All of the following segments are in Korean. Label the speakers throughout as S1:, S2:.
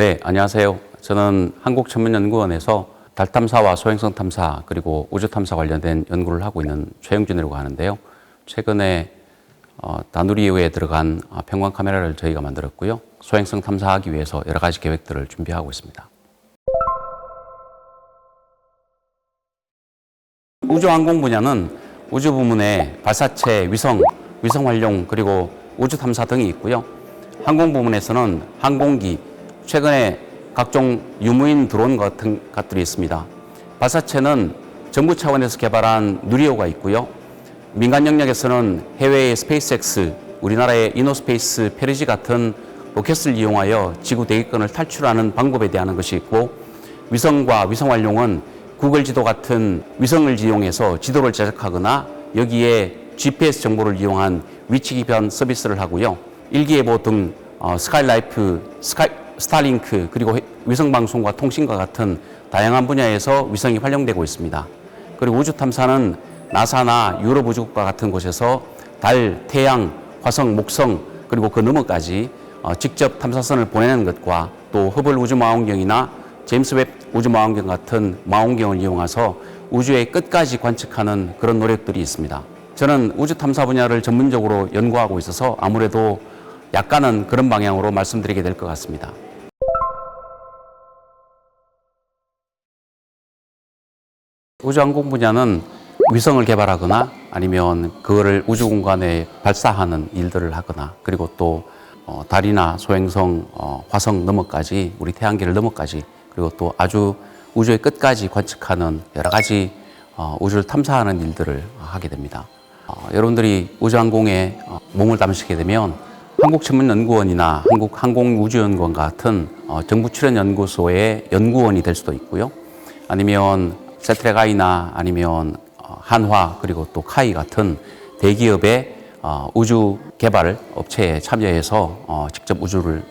S1: 네, 안녕하세요. 저는 한국천문연구원에서 달 탐사와 소행성 탐사 그리고 우주 탐사 관련된 연구를 하고 있는 최영준이라고 하는데요. 최근에 다누리호에 들어간 평광 카메라를 저희가 만들었고요. 소행성 탐사하기 위해서 여러 가지 계획들을 준비하고 있습니다. 우주항공 분야는 우주 부문에 발사체, 위성 활용 그리고 우주 탐사 등이 있고요. 항공 부문에서는 항공기, 최근에 각종 유무인 드론 같은 것들이 있습니다. 발사체는 정부 차원에서 개발한 누리호가 있고요. 민간 영역에서는 해외의 스페이스X, 우리나라의 이노스페이스 페르지 같은 로켓을 이용하여 지구 대기권을 탈출하는 방법에 대한 것이 있고, 위성과 위성 활용은 구글 지도 같은 위성을 이용해서 지도를 제작하거나 여기에 GPS 정보를 이용한 위치 기반 서비스를 하고요. 일기예보 등 스카이라이프, 스타링크 그리고 위성방송과 통신과 같은 다양한 분야에서 위성이 활용되고 있습니다. 그리고 우주 탐사는 나사나 유럽 우주국가 같은 곳에서 달, 태양, 화성, 목성 그리고 그 너머까지 직접 탐사선을 보내는 것과 또 허블 우주망원경이나 제임스 웹 우주망원경 같은 망원경을 이용해서 우주의 끝까지 관측하는 그런 노력들이 있습니다. 저는 우주 탐사 분야를 전문적으로 연구하고 있어서 아무래도 약간은 그런 방향으로 말씀드리게 될 것 같습니다. 우주항공 분야는 위성을 개발하거나 아니면 그거를 우주 공간에 발사하는 일들을 하거나 그리고 또 달이나 소행성, 화성 너머까지 우리 태양계를 너머까지 그리고 또 아주 우주의 끝까지 관측하는 여러 가지 우주를 탐사하는 일들을 하게 됩니다. 여러분들이 우주항공에 몸을 담으시게 되면 한국천문연구원이나 한국항공우주연구원 같은 정부 출연 연구소의 연구원이 될 수도 있고요. 아니면 세트렉아이나 아니면 한화 그리고 또 카이 같은 대기업의 우주 개발 업체에 참여해서 직접 우주를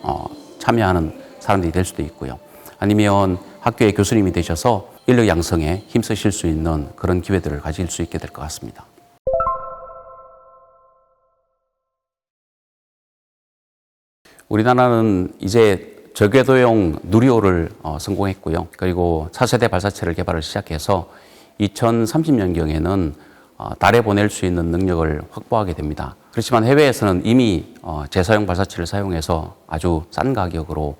S1: 참여하는 사람들이 될 수도 있고요. 아니면 학교의 교수님이 되셔서 인력 양성에 힘쓰실 수 있는 그런 기회들을 가질 수 있게 될 것 같습니다. 우리나라는 이제 저궤도용 누리호를 성공했고요. 그리고 차세대 발사체를 개발을 시작해서 2030년경에는 달에 보낼 수 있는 능력을 확보하게 됩니다. 그렇지만 해외에서는 이미 재사용 발사체를 사용해서 아주 싼 가격으로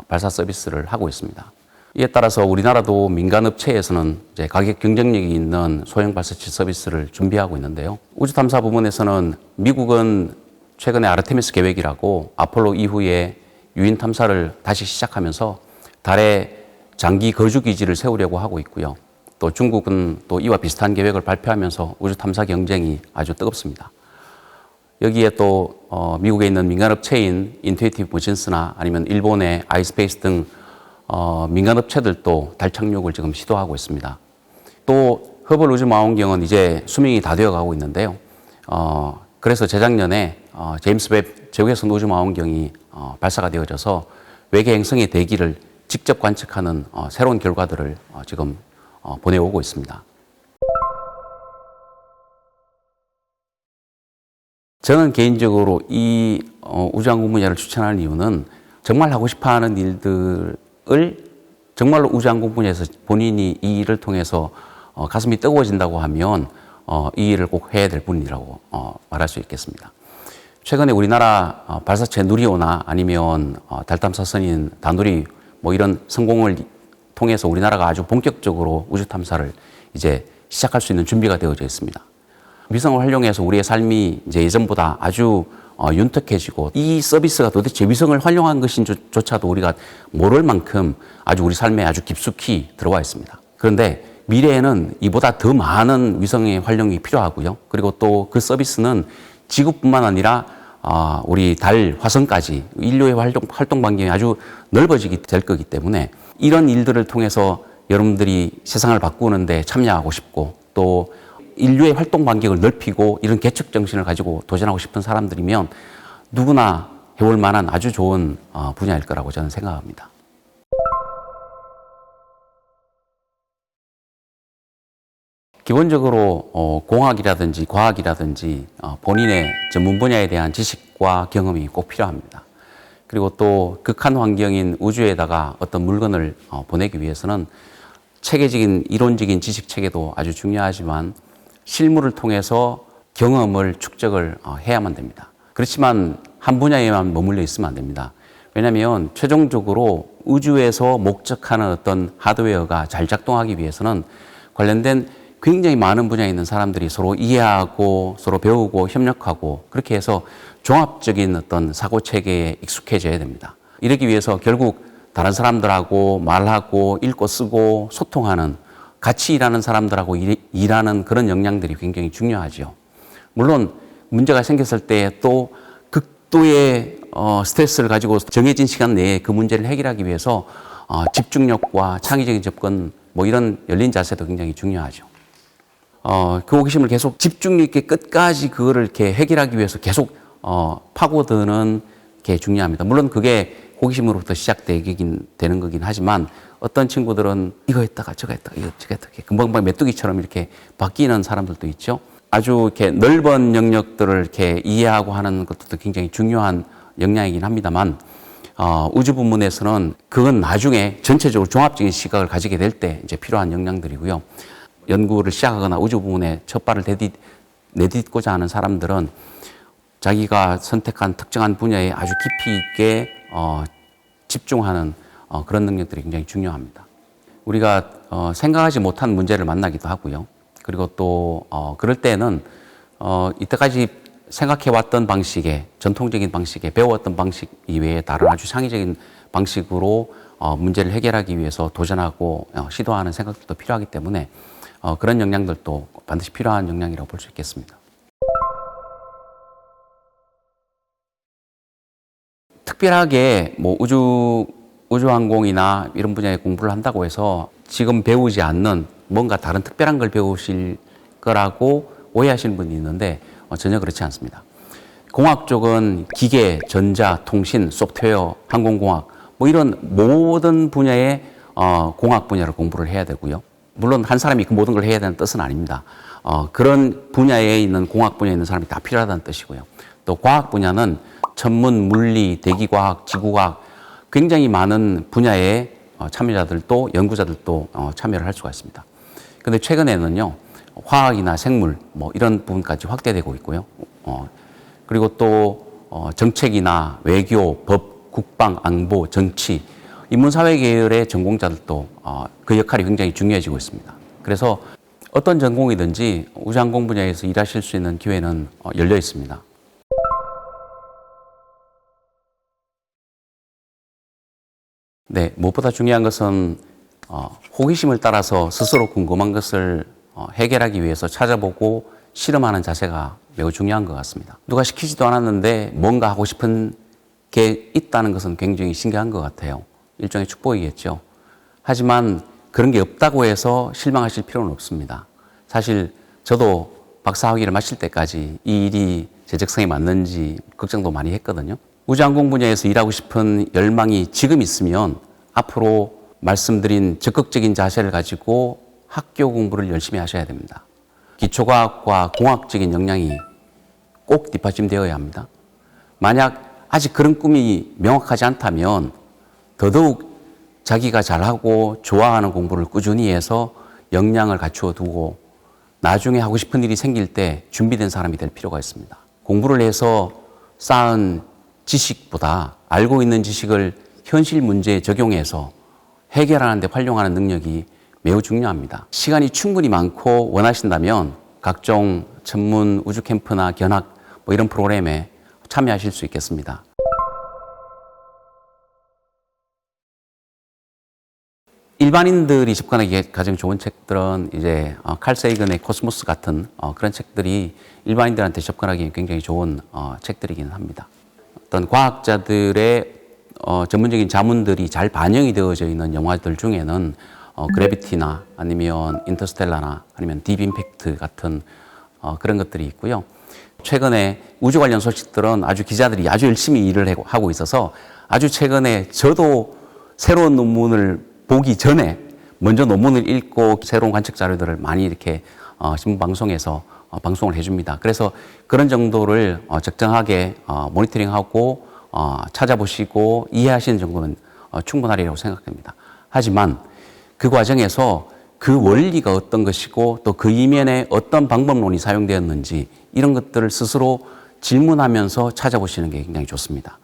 S1: 발사 서비스를 하고 있습니다. 이에 따라서 우리나라도 민간 업체에서는 이제 가격 경쟁력이 있는 소형 발사체 서비스를 준비하고 있는데요. 우주 탐사 부문에서는 미국은 최근에 아르테미스 계획이라고 아폴로 이후에 유인 탐사를 다시 시작하면서 달에 장기 거주 기지를 세우려고 하고 있고요. 또 중국은 또 이와 비슷한 계획을 발표하면서 우주 탐사 경쟁이 아주 뜨겁습니다. 여기에 또 미국에 있는 민간 업체인 인투이티브 모션스나 아니면 일본의 아이스페이스 등 민간 업체들도 달 착륙을 지금 시도하고 있습니다. 또 허블 우주망원경은 이제 수명이 다 되어 가고 있는데요. 그래서 재작년에 제임스 웹 지구외선 우주망원경이 발사가 되어져서 외계 행성의 대기를 직접 관측하는 새로운 결과들을 지금 보내오고 있습니다. 저는 개인적으로 이 우주항공 분야를 추천하는 이유는 정말 하고 싶어하는 일들을 정말로 우주항공 분야에서 본인이 이 일을 통해서 가슴이 뜨거워진다고 하면 이 일을 꼭 해야 될 분이라고 말할 수 있겠습니다. 최근에 우리나라 발사체 누리호나 아니면 달 탐사선인 다누리 뭐 이런 성공을 통해서 우리나라가 아주 본격적으로 우주 탐사를 이제 시작할 수 있는 준비가 되어져 있습니다. 위성을 활용해서 우리의 삶이 이제 예전보다 아주 윤택해지고 이 서비스가 도대체 위성을 활용한 것인조차도 우리가 모를 만큼 아주 우리 삶에 아주 깊숙이 들어와 있습니다. 그런데 미래에는 이보다 더 많은 위성의 활용이 필요하고요. 그리고 또 그 서비스는 지구뿐만 아니라 우리 달, 화성까지 인류의 활동 반경이 아주 넓어지게 될 거기 때문에 이런 일들을 통해서 여러분들이 세상을 바꾸는데 참여하고 싶고 또 인류의 활동 반경을 넓히고 이런 개척 정신을 가지고 도전하고 싶은 사람들이면 누구나 해볼 만한 아주 좋은 분야일 거라고 저는 생각합니다. 기본적으로 공학이라든지 과학이라든지 본인의 전문 분야에 대한 지식과 경험이 꼭 필요합니다. 그리고 또 극한 환경인 우주에다가 어떤 물건을 보내기 위해서는 체계적인 이론적인 지식 체계도 아주 중요하지만 실물을 통해서 경험을 축적을 해야만 됩니다. 그렇지만 한 분야에만 머물러 있으면 안 됩니다. 왜냐하면 최종적으로 우주에서 목적하는 어떤 하드웨어가 잘 작동하기 위해서는 관련된 굉장히 많은 분야에 있는 사람들이 서로 이해하고 서로 배우고 협력하고 그렇게 해서 종합적인 어떤 사고 체계에 익숙해져야 됩니다. 이러기 위해서 결국 다른 사람들하고 말하고 읽고 쓰고 소통하는 같이 일하는 사람들하고 일하는 그런 역량들이 굉장히 중요하죠. 물론 문제가 생겼을 때 또 극도의 스트레스를 가지고 정해진 시간 내에 그 문제를 해결하기 위해서 집중력과 창의적인 접근 뭐 이런 열린 자세도 굉장히 중요하죠. 그 호기심을 계속 집중력 있게 끝까지 그거를 이렇게 해결하기 위해서 계속 파고드는 게 중요합니다. 물론 그게 호기심으로부터 시작되긴 되는 거긴 하지만 어떤 친구들은 이거 했다가 저거 했다가 이거 저거 했다가 금방금방 메뚜기처럼 이렇게 바뀌는 사람들도 있죠. 아주 이렇게 넓은 영역들을 이렇게 이해하고 하는 것도 굉장히 중요한 역량이긴 합니다만 우주 부문에서는 그건 나중에 전체적으로 종합적인 시각을 가지게 될 때 이제 필요한 역량들이고요. 연구를 시작하거나 우주 부문에 첫 발을 내딛고자 하는 사람들은 자기가 선택한 특정한 분야에 아주 깊이 있게 집중하는 그런 능력들이 굉장히 중요합니다. 우리가 생각하지 못한 문제를 만나기도 하고요. 그리고 또 그럴 때는 이때까지 생각해왔던 방식의 전통적인 방식에 배워왔던 방식 이외에 다른 아주 창의적인 방식으로 문제를 해결하기 위해서 도전하고 시도하는 생각들도 필요하기 때문에 그런 역량들도 반드시 필요한 역량이라고 볼 수 있겠습니다. 특별하게 뭐 우주항공이나 이런 분야의 공부를 한다고 해서 지금 배우지 않는 뭔가 다른 특별한 걸 배우실 거라고 오해하시는 분이 있는데 전혀 그렇지 않습니다. 공학 쪽은 기계, 전자, 통신, 소프트웨어, 항공공학 뭐 이런 모든 분야의 공학 분야를 공부를 해야 되고요. 물론 한 사람이 그 모든 걸 해야 되는 뜻은 아닙니다. 그런 분야에 있는 공학 분야에 있는 사람이 다 필요하다는 뜻이고요. 또 과학 분야는 천문, 물리, 대기과학, 지구과학 굉장히 많은 분야의 참여자들도 연구자들도 참여를 할 수가 있습니다. 그런데 최근에는요. 화학이나 생물 뭐 이런 부분까지 확대되고 있고요. 그리고 또 정책이나 외교, 법, 국방, 안보, 정치, 인문사회 계열의 전공자들도 그 역할이 굉장히 중요해지고 있습니다. 그래서 어떤 전공이든지 우주항공 분야에서 일하실 수 있는 기회는 열려 있습니다. 네, 무엇보다 중요한 것은 호기심을 따라서 스스로 궁금한 것을 해결하기 위해서 찾아보고 실험하는 자세가 매우 중요한 것 같습니다. 누가 시키지도 않았는데 뭔가 하고 싶은 게 있다는 것은 굉장히 신기한 것 같아요. 일종의 축복이겠죠. 하지만 그런 게 없다고 해서 실망하실 필요는 없습니다. 사실 저도 박사학위를 마칠 때까지 이 일이 제 적성에 맞는지 걱정도 많이 했거든요. 우주항공 분야에서 일하고 싶은 열망이 지금 있으면 앞으로 말씀드린 적극적인 자세를 가지고 학교 공부를 열심히 하셔야 됩니다. 기초과학과 공학적인 역량이 꼭 뒷받침되어야 합니다. 만약 아직 그런 꿈이 명확하지 않다면 더더욱 자기가 잘하고 좋아하는 공부를 꾸준히 해서 역량을 갖추어 두고 나중에 하고 싶은 일이 생길 때 준비된 사람이 될 필요가 있습니다. 공부를 해서 쌓은 지식보다 알고 있는 지식을 현실 문제에 적용해서 해결하는 데 활용하는 능력이 매우 중요합니다. 시간이 충분히 많고 원하신다면 각종 전문 우주 캠프나 견학 뭐 이런 프로그램에 참여하실 수 있겠습니다. 일반인들이 접근하기 가장 좋은 책들은 이제 칼 세이건의 코스모스 같은 그런 책들이 일반인들한테 접근하기 굉장히 좋은 책들이기는 합니다. 어떤 과학자들의 전문적인 자문들이 잘 반영이 되어져 있는 영화들 중에는 그래비티나 아니면 인터스텔라나 아니면 딥 임팩트 같은 그런 것들이 있고요. 최근에 우주 관련 소식들은 아주 기자들이 아주 열심히 일을 하고 있어서 아주 최근에 저도 새로운 논문을 보기 전에 먼저 논문을 읽고 새로운 관측 자료들을 많이 이렇게 신문 방송에서 방송을 해줍니다. 그래서 그런 정도를 적정하게 모니터링하고 찾아보시고 이해하시는 정도는 충분하리라고 생각됩니다. 하지만 그 과정에서 그 원리가 어떤 것이고 또 그 이면에 어떤 방법론이 사용되었는지 이런 것들을 스스로 질문하면서 찾아보시는 게 굉장히 좋습니다.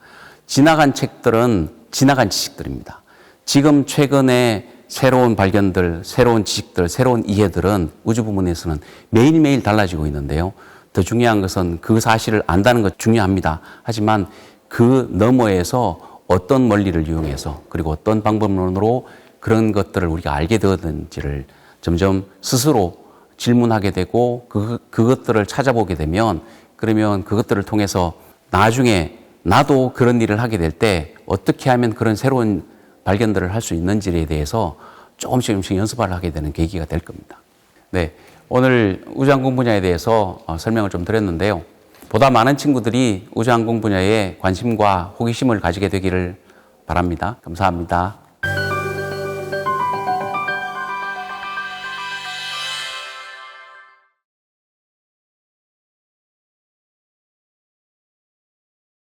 S1: 지나간 책들은 지나간 지식들입니다. 지금 최근에 새로운 발견들, 새로운 지식들, 새로운 이해들은 우주 부문에서는 매일매일 달라지고 있는데요. 더 중요한 것은 그 사실을 안다는 것 중요합니다. 하지만 그 너머에서 어떤 원리를 이용해서 그리고 어떤 방법론으로 그런 것들을 우리가 알게 되었는지를 점점 스스로 질문하게 되고 그것들을 찾아보게 되면 그러면 그것들을 통해서 나중에 나도 그런 일을 하게 될 때 어떻게 하면 그런 새로운 발견들을 할 수 있는지에 대해서 조금씩 연습을 하게 되는 계기가 될 겁니다. 네, 오늘 우주항공 분야에 대해서 설명을 좀 드렸는데요. 보다 많은 친구들이 우주항공 분야에 관심과 호기심을 가지게 되기를 바랍니다. 감사합니다.